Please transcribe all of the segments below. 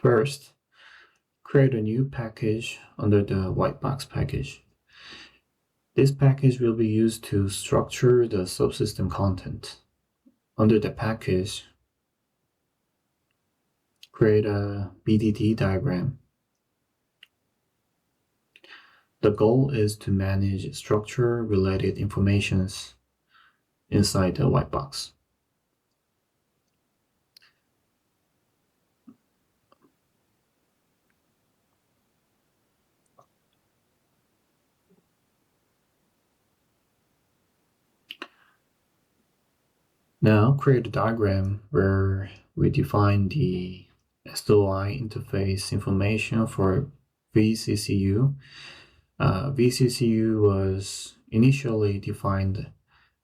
First, create a new package under the WhiteBox package. This package will be used to structure the subsystem content. Under the package, create a BDD diagram. The goal is to manage structure-related informations inside the WhiteBox. Now create a diagram where we define the SOI interface information for VCCU. VCCU was initially defined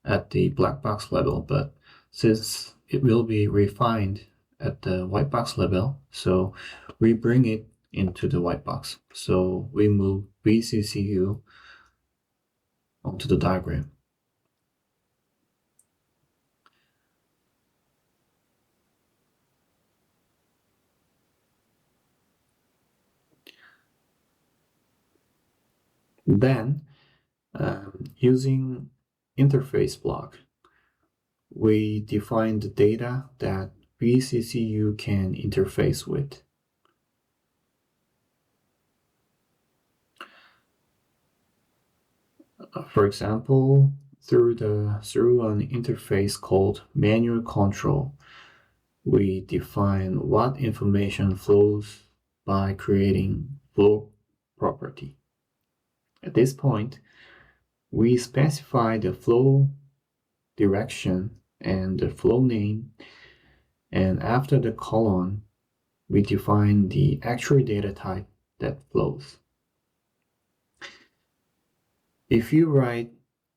at the black box level, but since it will be refined at the white box level, so we bring it into the white box. So we move VCCU onto the diagram. Then, using interface block, we define the data that VCCU can interface with. For example, through an interface called manual control, we define what information flows by creating flow property. At this point, we specify the flow direction and the flow name, and after the colon, we define the actual data type that flows. If you write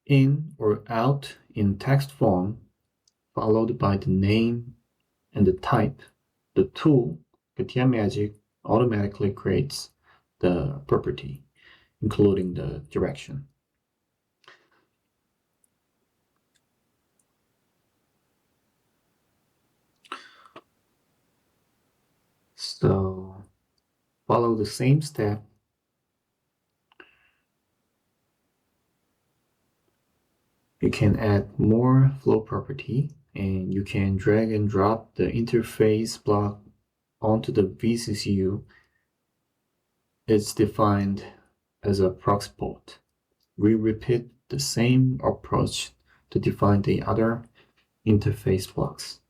in or out in text form, followed by the name and the type, the tool, CATIA Magic, automatically creates the property, including the direction. So follow the same step. You can add more flow property, and you can drag and drop the interface block onto the VCCU. It's defined as a proxy port. We repeat the same approach to define the other interface blocks.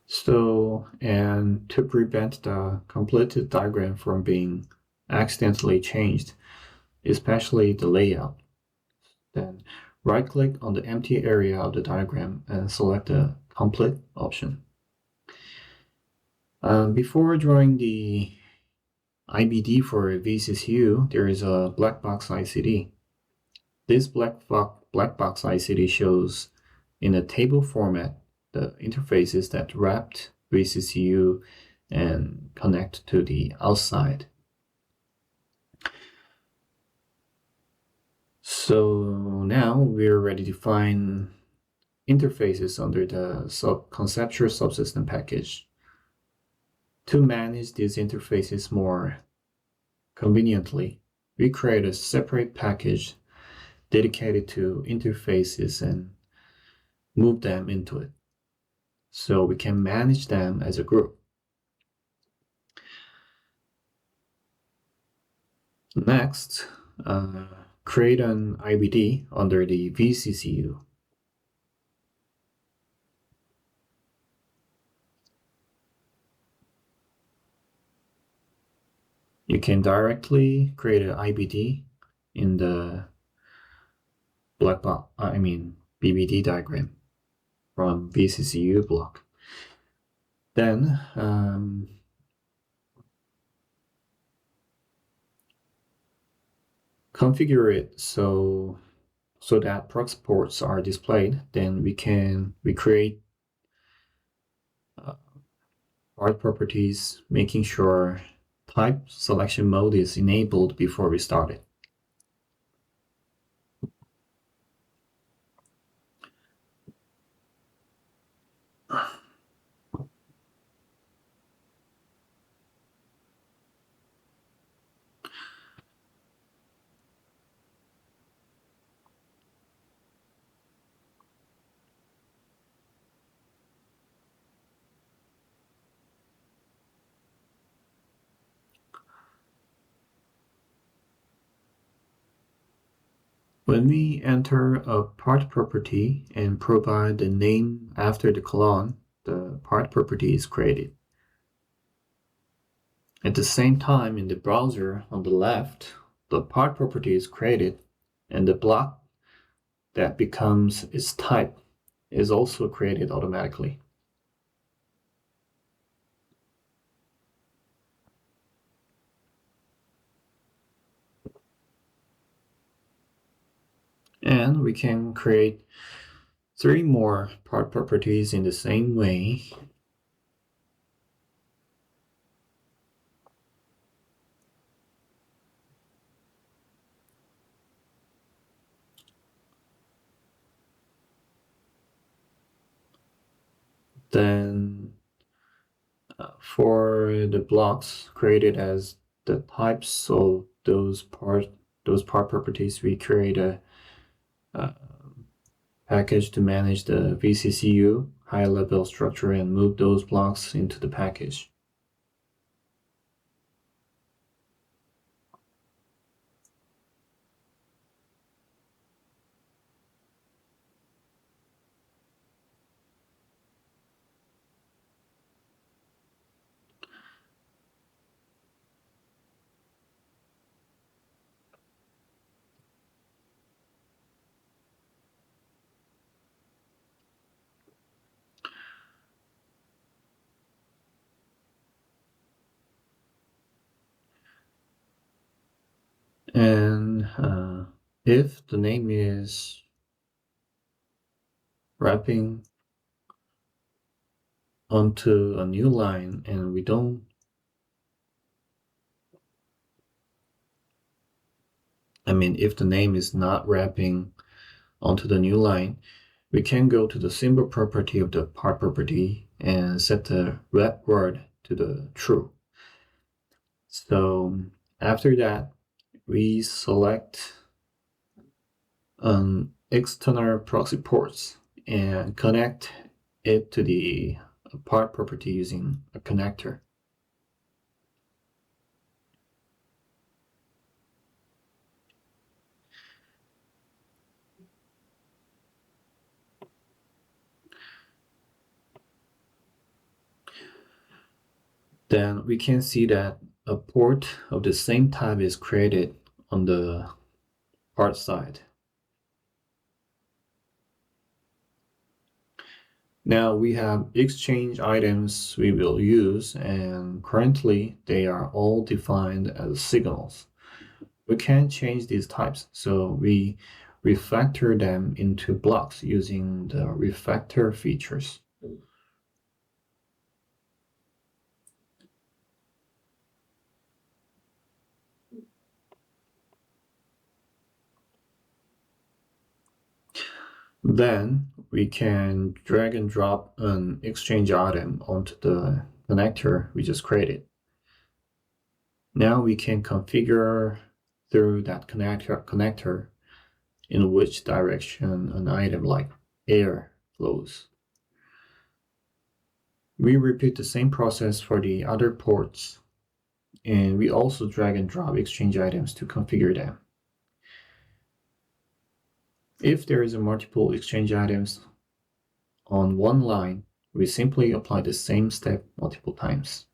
So, and to prevent the completed diagram from being accidentally changed, especially the layout, then right-click on the empty area of the diagram and select the complete option. Before drawing the IBD for VCCU, there is a black box ICD. This black box ICD shows in a table format the interfaces that wrapped VCCU and connect to the outside. So now we're ready to define interfaces under the conceptual subsystem package. To manage these interfaces more conveniently, we create a separate package dedicated to interfaces and move them into it, so we can manage them as a group. Next, create an IBD under the VCCU. You can directly create an IBD in the BBD diagram from VCCU block. Then configure it so that proxy ports are displayed. Then we create part properties, making sure type selection mode is enabled before we start it. When we enter a part property and provide the name after the colon, the part property is created. At the same time, in the browser on the left, the part property is created, and the block that becomes its type is also created automatically. And we can create 3 more part properties in the same way. Then for the blocks created as the types of those part properties, we create a package to manage the VCCU high-level structure and move those blocks into the package. And if the name is wrapping onto a new line and we don't if the name is not wrapping onto the new line, we can go to the symbol property of the part property and set the wrap word to the true. So after that, we select an external proxy ports and connect it to the part property using a connector. Then we can see that a port of the same type is created on the part side. Now we have exchange items we will use, and currently they are all defined as signals. We can change these types, so we refactor them into blocks using the refactor features. Then we can drag and drop an exchange item onto the connector we just created. Now we can configure through that connector in which direction an item like air flows. We repeat the same process for the other ports, and we also drag and drop exchange items to configure them. If there is a multiple exchange items on one line, we simply apply the same step multiple times.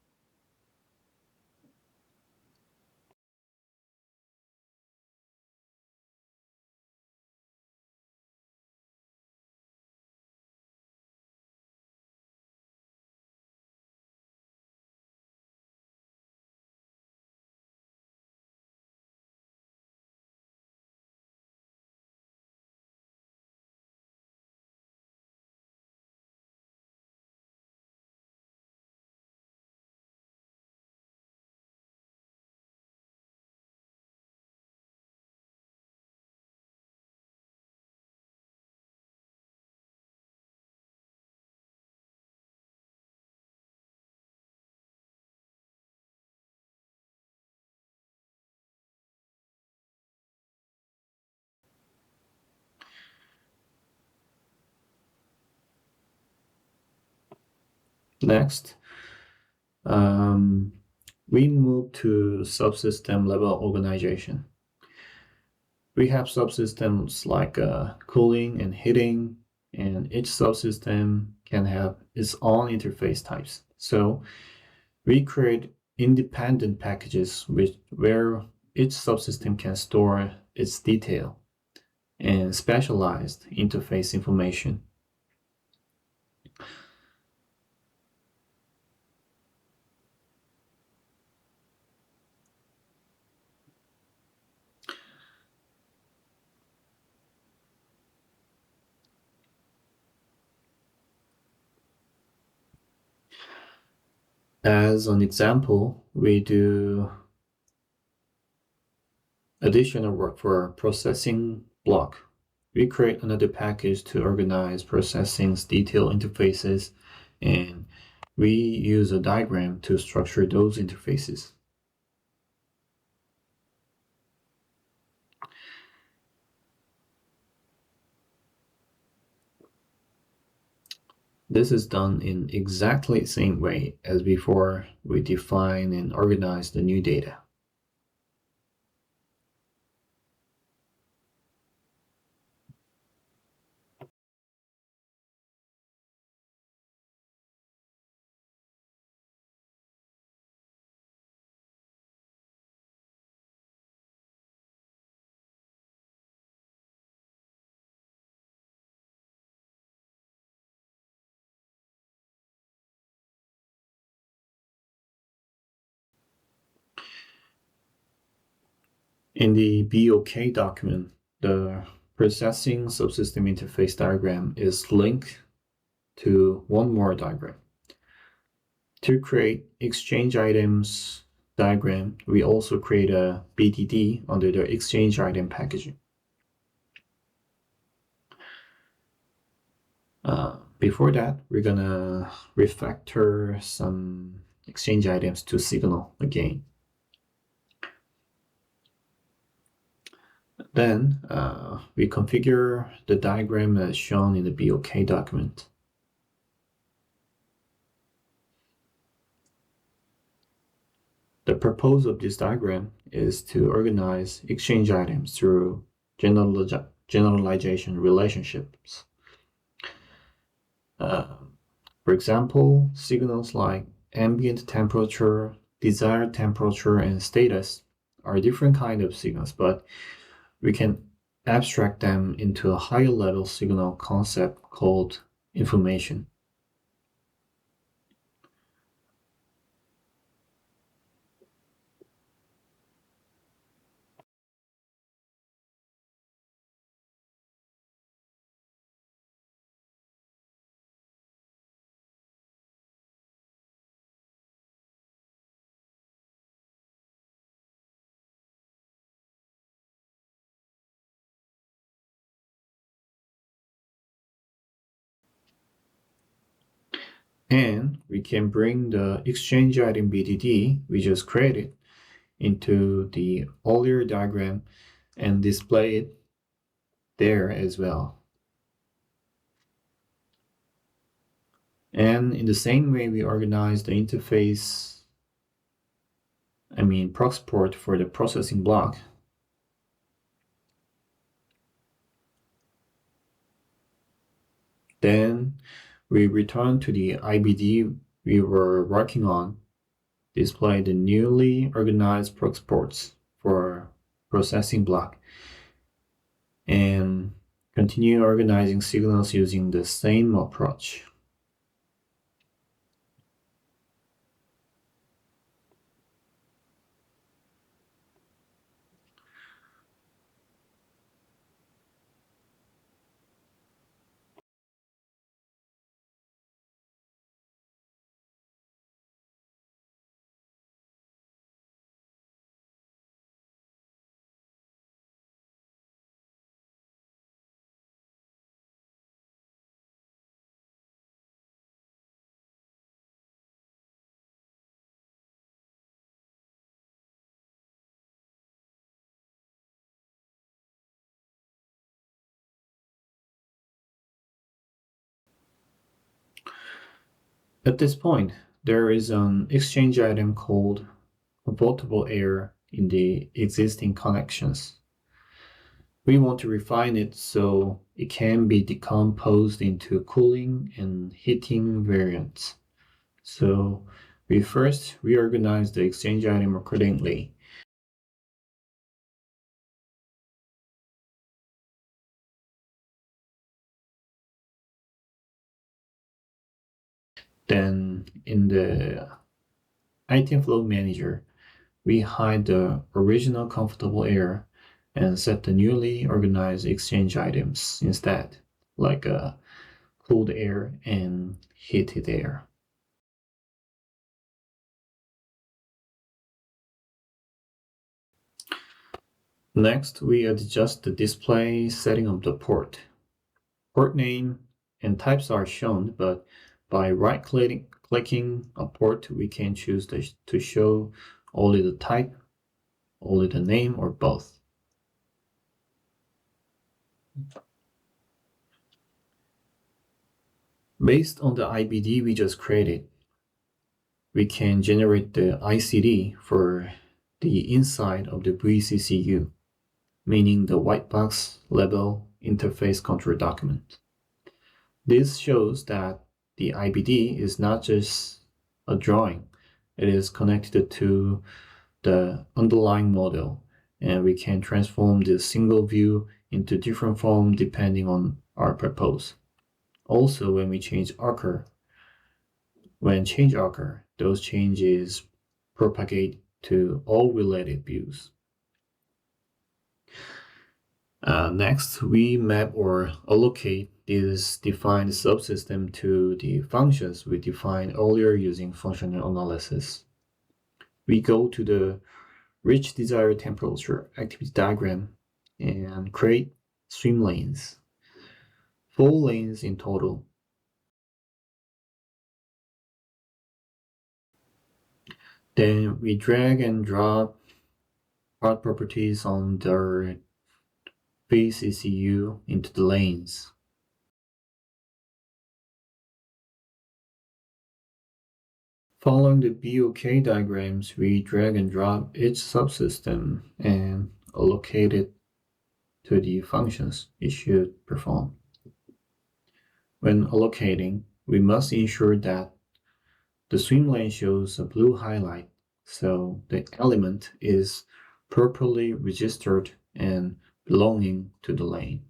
Next, we move to subsystem level organization. We have subsystems like cooling and heating, and each subsystem can have its own interface types. So we create independent packages where each subsystem can store its detail and specialized interface information. As an example, we do additional work for processing block. We create another package to organize processing's detailed interfaces, and we use a diagram to structure those interfaces. This is done in exactly the same way as before. We define and organize the new data. In the BOK document, the processing subsystem interface diagram is linked to one more diagram. To create exchange items diagram, we also create a BDD under the exchange item packaging. Before that, we're gonna refactor some exchange items to signal again. Then we configure the diagram as shown in the BOK document. The purpose of this diagram is to organize exchange items through generalization relationships. For example, signals like ambient temperature, desired temperature, and status are different kinds of signals, but we can abstract them into a higher level signal concept called information. And we can bring the exchange item BDD we just created into the earlier diagram and display it there as well. And in the same way we organize the interface, proxy port for the processing block. Then we return to the IBD we were working on, display the newly organized proxy ports for processing block, and continue organizing signals using the same approach. At this point, there is an exchange item called convertible error in the existing connections. We want to refine it so it can be decomposed into cooling and heating variants. So we first reorganize the exchange item accordingly. Then in the item flow manager, we hide the original comfortable air and set the newly organized exchange items instead, like cooled air and heated air. Next, we adjust the display setting of the port. Port name and types are shown, but by right-clicking a port, we can choose to show only the type, only the name, or both. Based on the IBD we just created, we can generate the ICD for the inside of the VCCU, meaning the WhiteBox-level interface control document. This shows that the IBD is not just a drawing, it is connected to the underlying model, and we can transform this single view into different form depending on our purpose. Also, when change occur, those changes propagate to all related views. Next, we map or allocate this defined subsystem to the functions we defined earlier using functional analysis. We go to the reach desired temperature activity diagram and create swim lanes, 4 lanes in total. Then we drag and drop part properties on the VCCU into the lanes. Following the BOK diagrams, we drag and drop each subsystem and allocate it to the functions it should perform. When allocating, we must ensure that the swim lane shows a blue highlight, so the element is properly registered and belonging to the lane.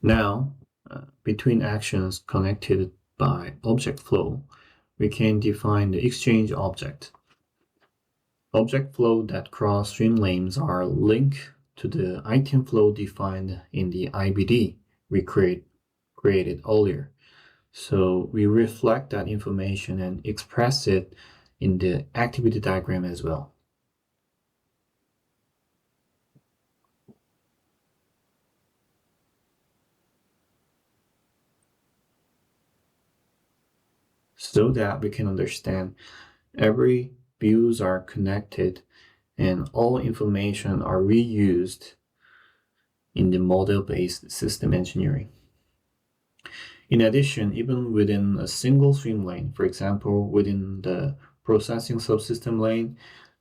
Now, between actions connected by object flow, we can define the exchange object. Object flow that cross swim lanes are linked to the item flow defined in the IBD we created earlier. So we reflect that information and express it in the activity diagram as well. So that we can understand every views are connected and all information are reused in the model-based system engineering. In addition, even within a single swim lane, for example, within the processing subsystem lane,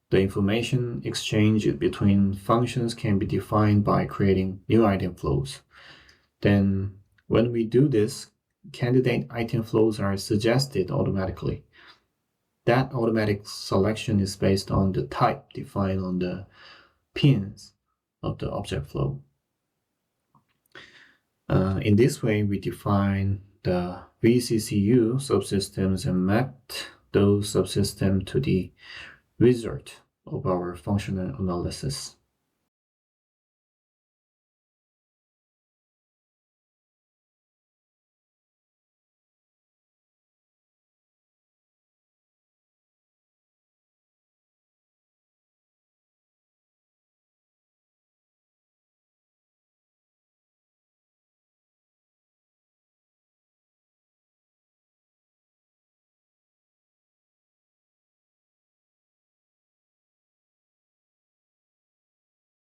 the information exchange between functions can be defined by creating new item flows. Then, when we do this, candidate item flows are suggested automatically. That automatic selection is based on the type defined on the pins of the object flow. In this way, we define the VCCU subsystems and map those subsystems to the result of our functional analysis.